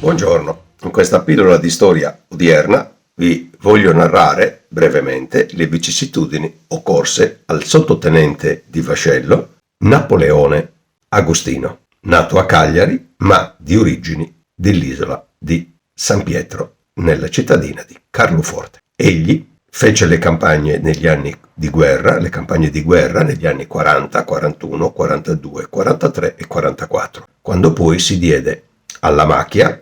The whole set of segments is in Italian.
Buongiorno, in questa pillola di storia odierna vi voglio narrare brevemente le vicissitudini occorse al sottotenente di vascello Napoleone Agostino, nato a Cagliari ma di origini dell'isola di San Pietro nella cittadina di Carloforte. Egli fece le campagne negli anni di guerra, negli anni 40, 41, 42, 43 e 44, quando poi si diede alla macchia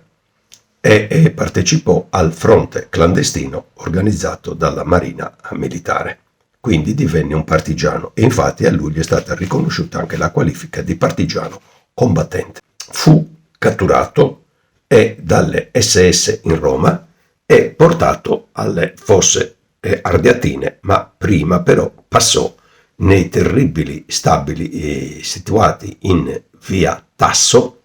e partecipò al fronte clandestino organizzato dalla Marina Militare. Quindi divenne un partigiano e infatti a lui gli è stata riconosciuta anche la qualifica di partigiano combattente. Fu catturato e dalle SS in Roma e portato alle fosse ardeatine, ma prima però passò nei terribili stabili situati in via Tasso,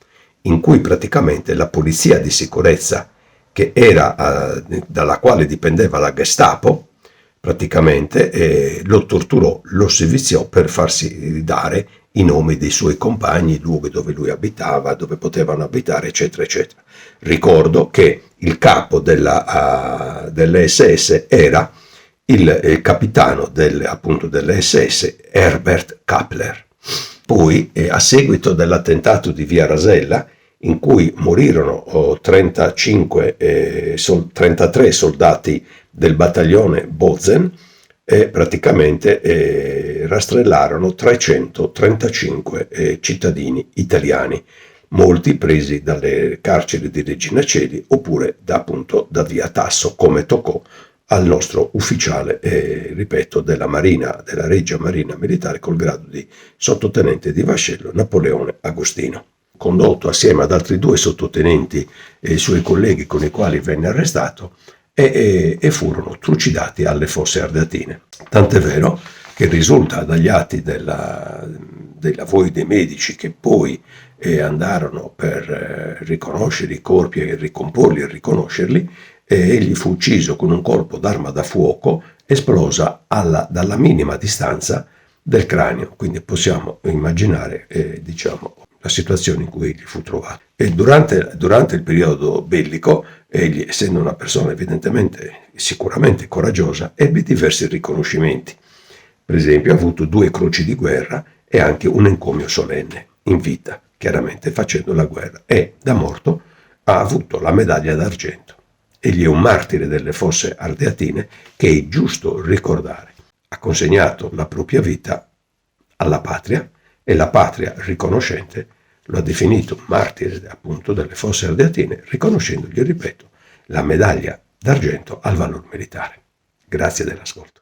in cui praticamente la polizia di sicurezza che era dalla quale dipendeva la Gestapo praticamente lo torturò, lo seviziò per farsi dare i nomi dei suoi compagni, i luoghi dove lui abitava, dove potevano abitare, eccetera, eccetera. Ricordo che il capo delle SS era il capitano delle SS Herbert Kappler. Poi, a seguito dell'attentato di Via Rasella, in cui morirono 33 soldati del battaglione Bozen, praticamente rastrellarono 335 cittadini italiani, molti presi dalle carceri di Regina Coeli oppure da Via Tasso, come toccò al nostro ufficiale, ripeto, della Regia Marina Militare col grado di sottotenente di vascello Napoleone Agostino, condotto assieme ad altri 2 sottotenenti e i suoi colleghi con i quali venne arrestato e furono trucidati alle fosse ardeatine. Tant'è vero che risulta dagli atti dei lavori dei medici che poi andarono per riconoscere i corpi e ricomporli e riconoscerli, egli fu ucciso con un colpo d'arma da fuoco esplosa dalla minima distanza del cranio, quindi possiamo immaginare la situazione in cui egli fu trovato. E durante il periodo bellico, egli, essendo una persona sicuramente coraggiosa, ebbe diversi riconoscimenti. Per esempio ha avuto 2 croci di guerra e anche un encomio solenne in vita, chiaramente facendo la guerra, e da morto ha avuto la medaglia d'argento. Egli è un martire delle fosse ardeatine che è giusto ricordare. Ha consegnato la propria vita alla patria e la patria riconoscente lo ha definito martire appunto delle fosse ardeatine, riconoscendogli, ripeto, la medaglia d'argento al valor militare. Grazie dell'ascolto.